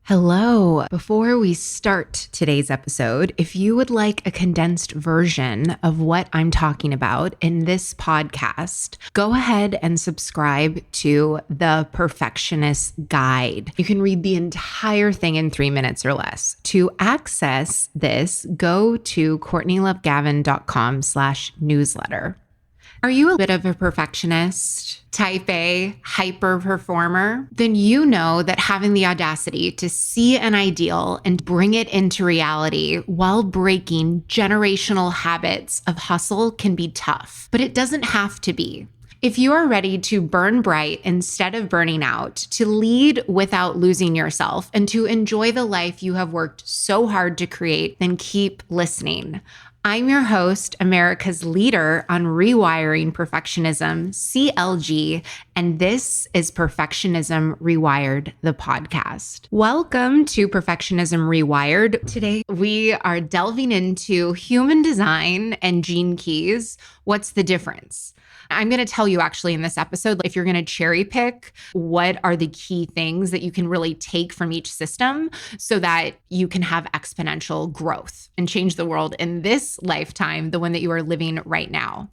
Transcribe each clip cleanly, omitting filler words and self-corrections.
Hello. Before we start today's episode, if you would like a condensed version of what I'm talking about in this podcast, go ahead and subscribe to the Perfectionist Guide. You can read the entire thing in 3 minutes or less. To access this, go to CourtneyLoveGavin.com/newsletter. Are you a bit of a perfectionist, type A, hyper performer? Then you know that having the audacity to see an ideal and bring it into reality while breaking generational habits of hustle can be tough, but it doesn't have to be. If you are ready to burn bright instead of burning out, to lead without losing yourself, and to enjoy the life you have worked so hard to create, then keep listening. I'm your host, America's leader on rewiring perfectionism, CLG, and this is Perfectionism Rewired, the podcast. Welcome to Perfectionism Rewired. Today, we are delving into human design and gene keys. What's the difference? I'm going to tell you actually in this episode, if you're going to cherry pick, what are the key things that you can really take from each system so that you can have exponential growth and change the world in this lifetime, the one that you are living right now.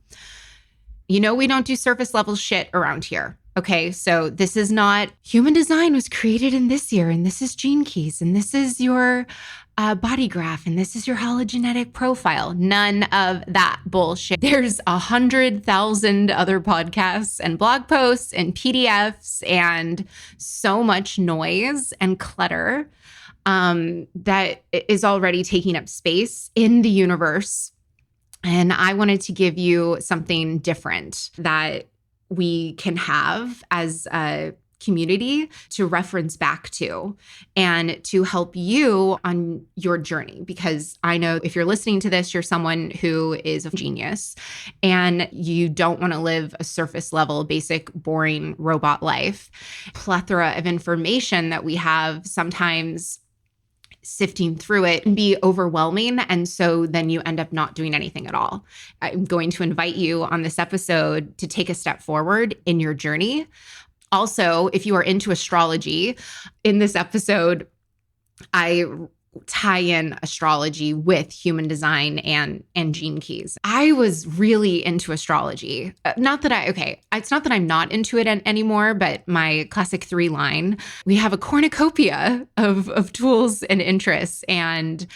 You know, we don't do surface level shit around here. Okay, so this is not human design was created in this year, and this is gene keys, and this is your body graph, and this is your hologenetic profile. None of that bullshit. There's 100,000 other podcasts and blog posts and PDFs and so much noise and clutter that is already taking up space in the universe. And I wanted to give you something different that we can have as a community to reference back to and to help you on your journey. Because I know if you're listening to this, you're someone who is a genius and you don't want to live a surface level, basic, boring robot life. Plethora of information that we have sometimes sifting through it can be overwhelming. And so then you end up not doing anything at all. I'm going to invite you on this episode to take a step forward in your journey. Also, if you are into astrology, in this episode, I tie in astrology with human design and gene keys. I was really into astrology. It's not that I'm not into it anymore, but my classic 3 line, we have a cornucopia of tools and interests. And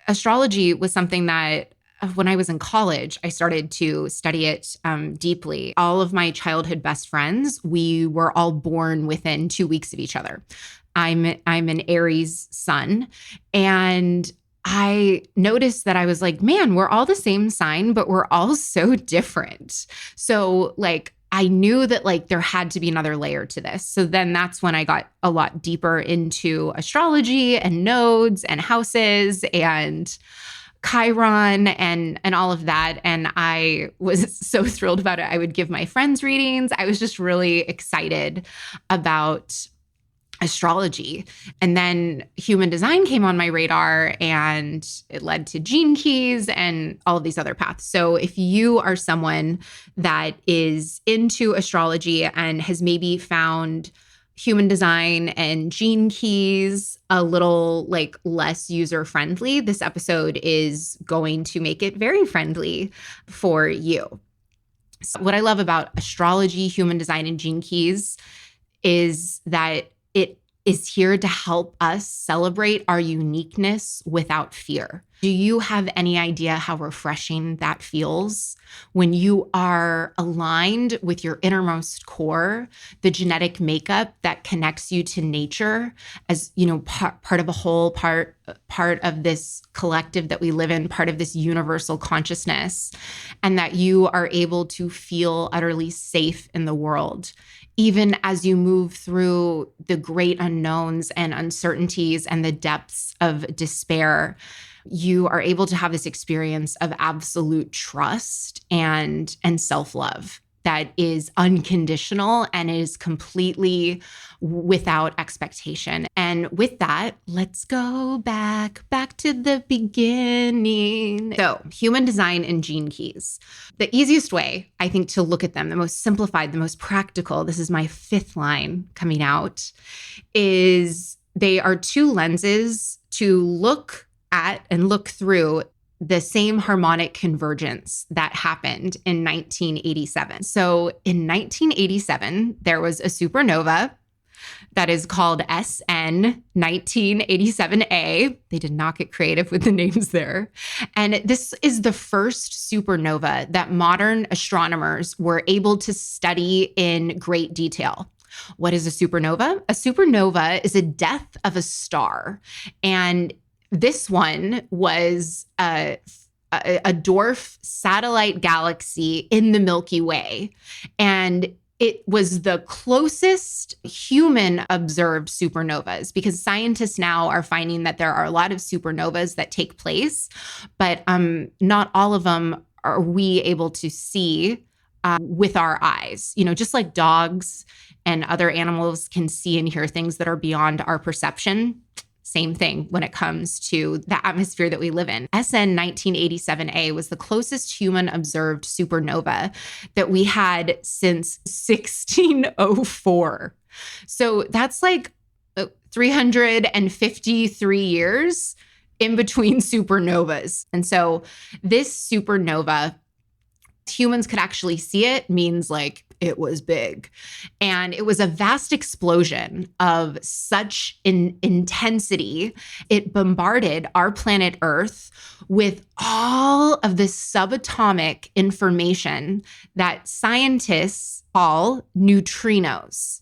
astrology was something that when I was in college, I started to study it deeply. All of my childhood best friends, we were all born within 2 weeks of each other. I'm an Aries sun, and I noticed that I was like, man, we're all the same sign, but we're all so different. So I knew that there had to be another layer to this. So then that's when I got a lot deeper into astrology and nodes and houses and Chiron and all of that. And I was so thrilled about it. I would give my friends readings. I was just really excited about astrology. And then human design came on my radar and it led to gene keys and all of these other paths. So if you are someone that is into astrology and has maybe found human design and gene keys a little less user friendly, this episode is going to make it very friendly for you. So what I love about astrology, human design, and gene keys is that it is here to help us celebrate our uniqueness without fear. Do you have any idea how refreshing that feels when you are aligned with your innermost core, the genetic makeup that connects you to nature as, part of a whole, part of this collective that we live in, part of this universal consciousness, and that you are able to feel utterly safe in the world, even as you move through the great unknowns and uncertainties and the depths of despair. You are able to have this experience of absolute trust and self-love that is unconditional and is completely without expectation. And with that, let's go back to the beginning. So, human design and gene keys. The easiest way, I think, to look at them, the most simplified, the most practical, this is my fifth line coming out, is they are two lenses to look at and look through the same harmonic convergence that happened in 1987. So in 1987, there was a supernova that is called SN 1987A. They did not get creative with the names there. And this is the first supernova that modern astronomers were able to study in great detail. What is a supernova? A supernova is a death of a star. And this one was a dwarf satellite galaxy in the Milky Way. And it was the closest human observed supernovas, because scientists now are finding that there are a lot of supernovas that take place, but not all of them are we able to see with our eyes. You know, just like dogs and other animals can see and hear things that are beyond our perception. Same thing when it comes to the atmosphere that we live in. SN 1987A was the closest human observed supernova that we had since 1604. So that's like 353 years in between supernovas. And so this supernova, humans could actually see it, means like it was big. And it was a vast explosion of such intensity. It bombarded our planet Earth with all of this subatomic information that scientists call neutrinos.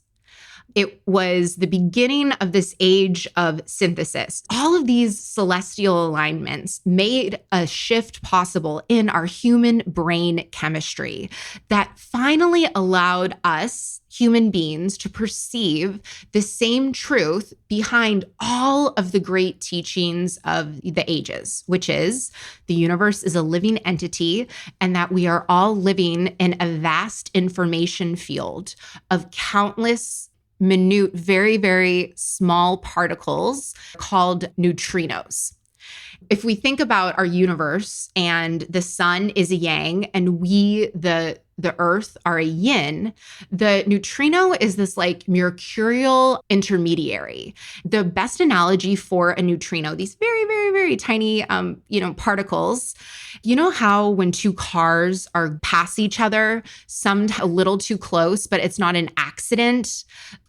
It was the beginning of this age of synthesis. All of these celestial alignments made a shift possible in our human brain chemistry that finally allowed us, human beings, to perceive the same truth behind all of the great teachings of the ages, which is the universe is a living entity and that we are all living in a vast information field of countless minute, very, very small particles called neutrinos. If we think about our universe and the sun is a yang and we, the earth, are a yin, the neutrino is this like mercurial intermediary. The best analogy for a neutrino, these very, very, very tiny, particles, you know how when two cars are pass each other, some a little too close, but it's not an accident,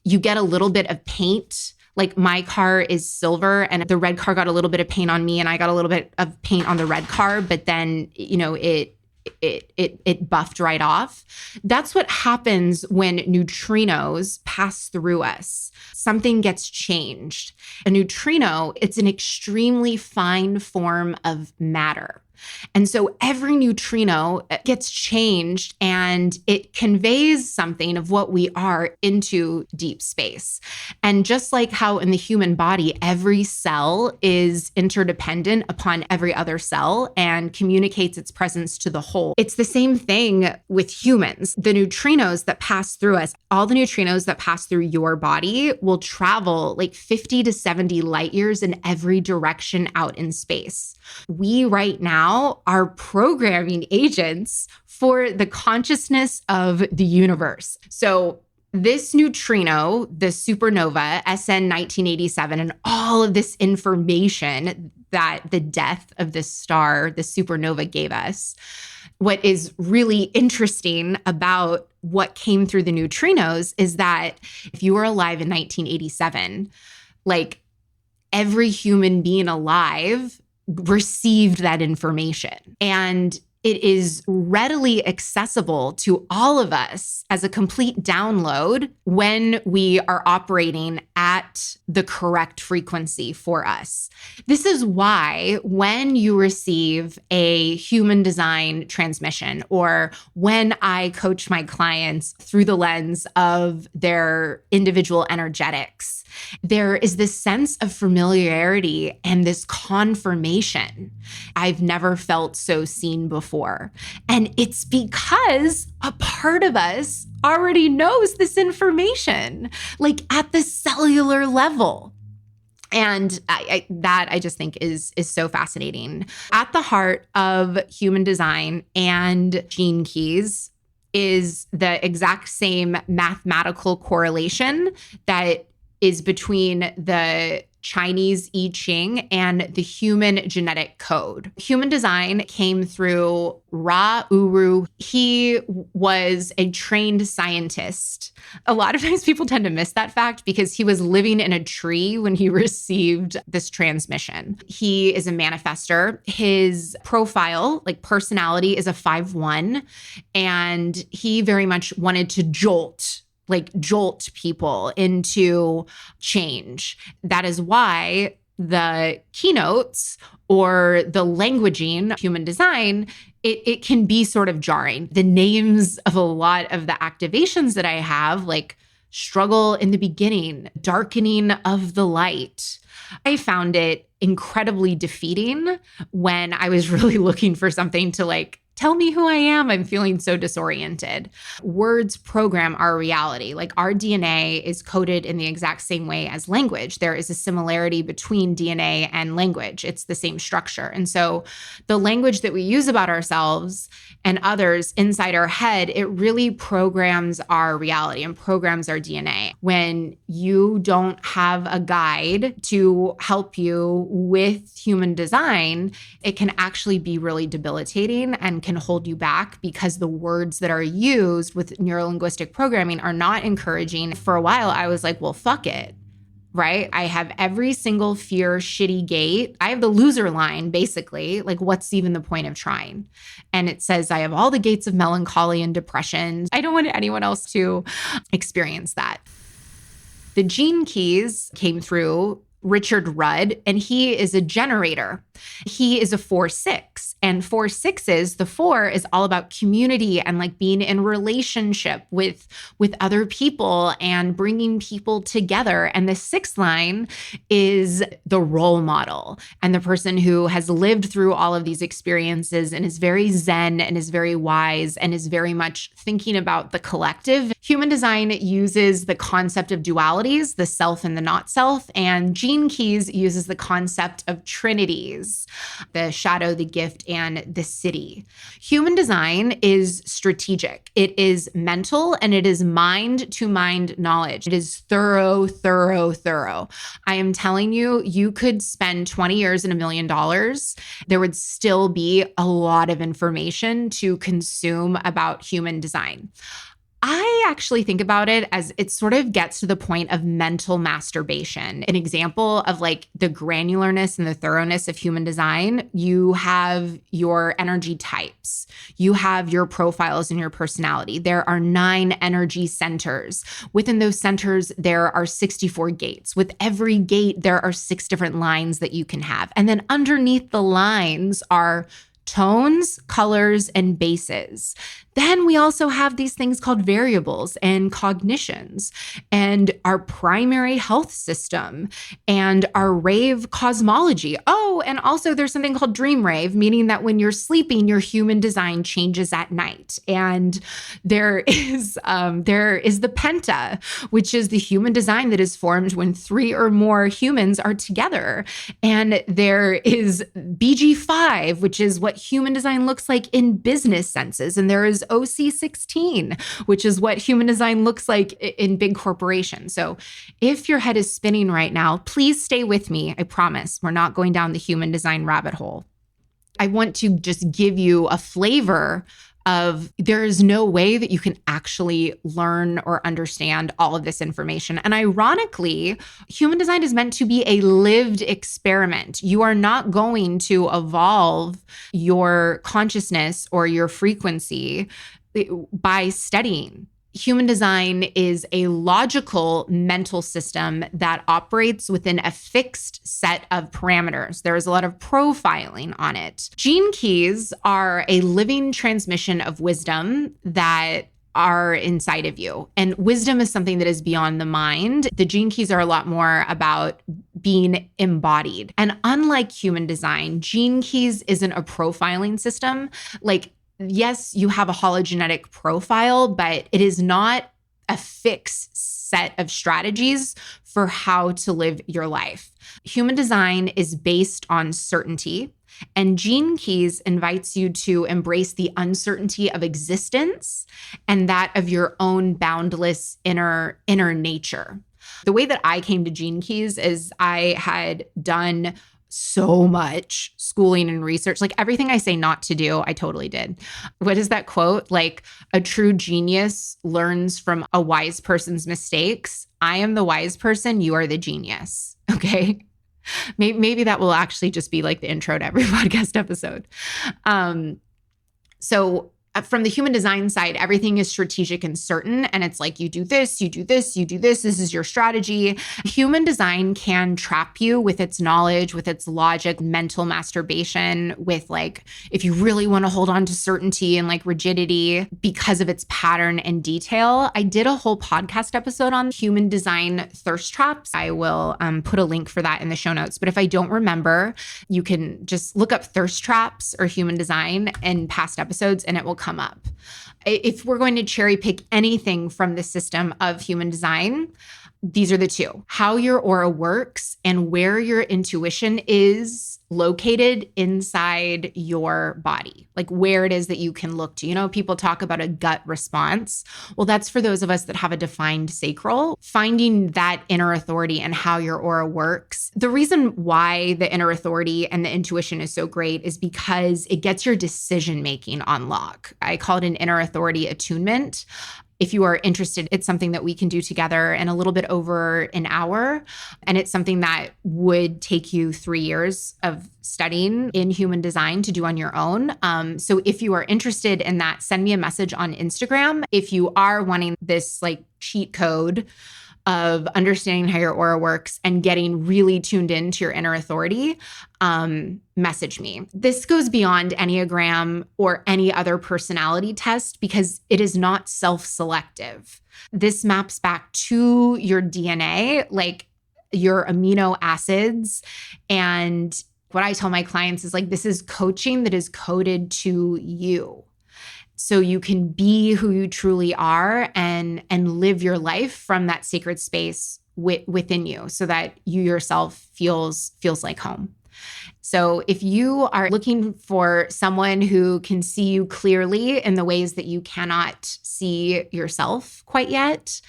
you get a little bit of paint. Like my car is silver and the red car got a little bit of paint on me and I got a little bit of paint on the red car, but then, it buffed right off. That's what happens when neutrinos pass through us. Something gets changed. A neutrino, it's an extremely fine form of matter. And so every neutrino gets changed and it conveys something of what we are into deep space. And just like how in the human body, every cell is interdependent upon every other cell and communicates its presence to the whole, it's the same thing with humans. The neutrinos that pass through us, all the neutrinos that pass through your body will travel like 50 to 70 light years in every direction out in space. We right now are programming agents for the consciousness of the universe. So this neutrino, the supernova, SN 1987, and all of this information that the death of this star, the supernova, gave us, what is really interesting about what came through the neutrinos is that if you were alive in 1987, like every human being alive received that information. And it is readily accessible to all of us as a complete download when we are operating at the correct frequency for us. This is why when you receive a human design transmission, or when I coach my clients through the lens of their individual energetics, There is this sense of familiarity and this confirmation. I've never felt so seen before. And it's because a part of us already knows this information, like at the cellular level. And I just think is so fascinating. At the heart of human design and gene keys is the exact same mathematical correlation that is between the Chinese I Ching and the human genetic code. Human design came through Ra Uru. He was a trained scientist. A lot of times people tend to miss that fact because he was living in a tree when he received this transmission. He is a manifester. His profile, like personality, is a 5-1, and he very much wanted to jolt people into change. That is why the keynotes or the languaging human design, it can be sort of jarring. The names of a lot of the activations that I have, like struggle in the beginning, darkening of the light. I found it incredibly defeating when I was really looking for something to like tell me who I am. I'm feeling so disoriented. Words program our reality. Like our DNA is coded in the exact same way as language. There is a similarity between DNA and language. It's the same structure. And so the language that we use about ourselves and others inside our head, it really programs our reality and programs our DNA. When you don't have a guide to help you with human design, it can actually be really debilitating and can hold you back because the words that are used with neurolinguistic programming are not encouraging. For a while, I was like, well, fuck it, right? I have every single fear, shitty gate. I have the loser line, basically. Like, what's even the point of trying? And it says I have all the gates of melancholy and depression. I don't want anyone else to experience that. The gene keys came through Richard Rudd, and he is a generator. He is a 4-6, and 4-6s, the 4 is all about community and like being in relationship with other people and bringing people together. And the 6th line is the role model and the person who has lived through all of these experiences and is very zen and is very wise and is very much thinking about the collective. Human design uses the concept of dualities, the self and the not self, and Gene Keys uses the concept of trinities, the shadow, the gift, and the city. Human design is strategic. It is mental and it is mind-to-mind knowledge. It is thorough. I am telling you, you could spend 20 years and $1 million. There would still be a lot of information to consume about human design. I actually think about it as it sort of gets to the point of mental masturbation. An example of like the granularness and the thoroughness of human design, you have your energy types, you have your profiles and your personality. There are 9 energy centers. Within those centers, there are 64 gates. With every gate, there are 6 different lines that you can have. And then underneath the lines are tones, colors, and bases. Then we also have these things called variables and cognitions and our primary health system and our rave cosmology. Oh, and also there's something called dream rave, meaning that when you're sleeping, your human design changes at night. And there is the penta, which is the human design that is formed when 3 or more humans are together. And there is BG5, which is what human design looks like in business senses. And there is OC16, which is what human design looks like in big corporations. So if your head is spinning right now, please stay with me. I promise we're not going down the human design rabbit hole. I want to just give you a flavor of there is no way that you can actually learn or understand all of this information. And ironically, human design is meant to be a lived experiment. You are not going to evolve your consciousness or your frequency by studying. Human design is a logical mental system that operates within a fixed set of parameters. There is a lot of profiling on it. Gene keys are a living transmission of wisdom that are inside of you. And wisdom is something that is beyond the mind. The gene keys are a lot more about being embodied. And unlike human design, gene keys isn't a profiling system. Like, yes, you have a hologenetic profile, but it is not a fixed set of strategies for how to live your life. Human design is based on certainty, and Gene Keys invites you to embrace the uncertainty of existence and that of your own boundless inner nature. The way that I came to Gene Keys is I had done so much schooling and research. Like everything I say not to do, I totally did. What is that quote? Like, a true genius learns from a wise person's mistakes. I am the wise person. You are the genius. Okay. Maybe that will actually just be like the intro to every podcast episode. So from the human design side, everything is strategic and certain. And it's like, you do this, you do this, you do this. This is your strategy. Human design can trap you with its knowledge, with its logic, mental masturbation, with like, if you really want to hold on to certainty and like rigidity because of its pattern and detail. I did a whole podcast episode on human design thirst traps. I will put a link for that in the show notes. But if I don't remember, you can just look up thirst traps or human design in past episodes and it will come up. If we're going to cherry pick anything from the system of human design, these are the two: how your aura works and where your intuition is located inside your body, like where it is that you can look to. You know, people talk about a gut response. Well, that's for those of us that have a defined sacral. Finding that inner authority and how your aura works. The reason why the inner authority and the intuition is so great is because it gets your decision-making on lock. I call it an inner authority attunement. If you are interested, it's something that we can do together in a little bit over an hour. And it's something that would take you 3 years of studying in human design to do on your own. So if you are interested in that, send me a message on Instagram. If you are wanting this like cheat code of understanding how your aura works and getting really tuned into your inner authority, message me. This goes beyond Enneagram or any other personality test because it is not self-selective. This maps back to your DNA, like your amino acids. And what I tell my clients is like, this is coaching that is coded to you. So you can be who you truly are and live your life from that sacred space within you so that you yourself feels like home. So if you are looking for someone who can see you clearly in the ways that you cannot see yourself quite yet,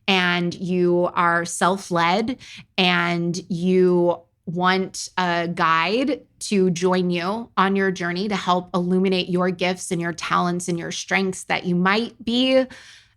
and you are self-led and you want a guide to join you on your journey to help illuminate your gifts and your talents and your strengths that you might be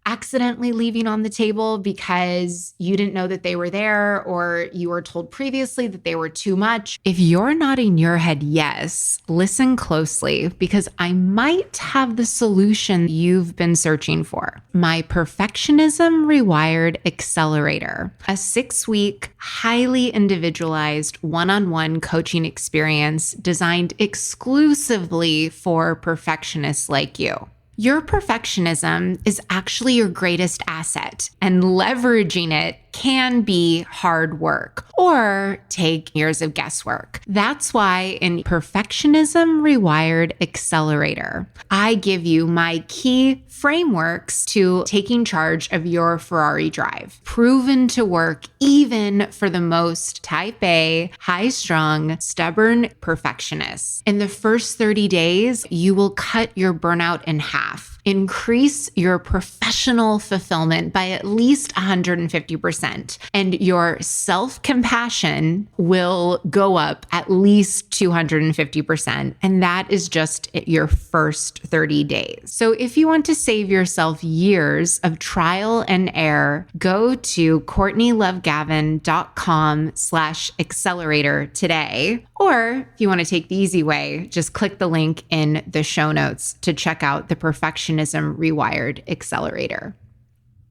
accidentally leaving on the table because you didn't know that they were there or you were told previously that they were too much. If you're nodding your head yes, listen closely because I might have the solution you've been searching for. My Perfectionism Rewired Accelerator, a 6-week, highly individualized one-on-one coaching experience designed exclusively for perfectionists like you. Your perfectionism is actually your greatest asset, and leveraging it can be hard work or take years of guesswork. That's why in Perfectionism Rewired Accelerator, I give you my key frameworks to taking charge of your Ferrari drive, proven to work even for the most type A, high-strung, stubborn perfectionists. In the first 30 days, you will cut your burnout in half, increase your professional fulfillment by at least 150%, and your self-compassion will go up at least 250%. And that is just your first 30 days. So if you want to save yourself years of trial and error, go to CourtneyLoveGavin.com/accelerator today. Or if you want to take the easy way, just click the link in the show notes to check out the Perfectionism Rewired Accelerator.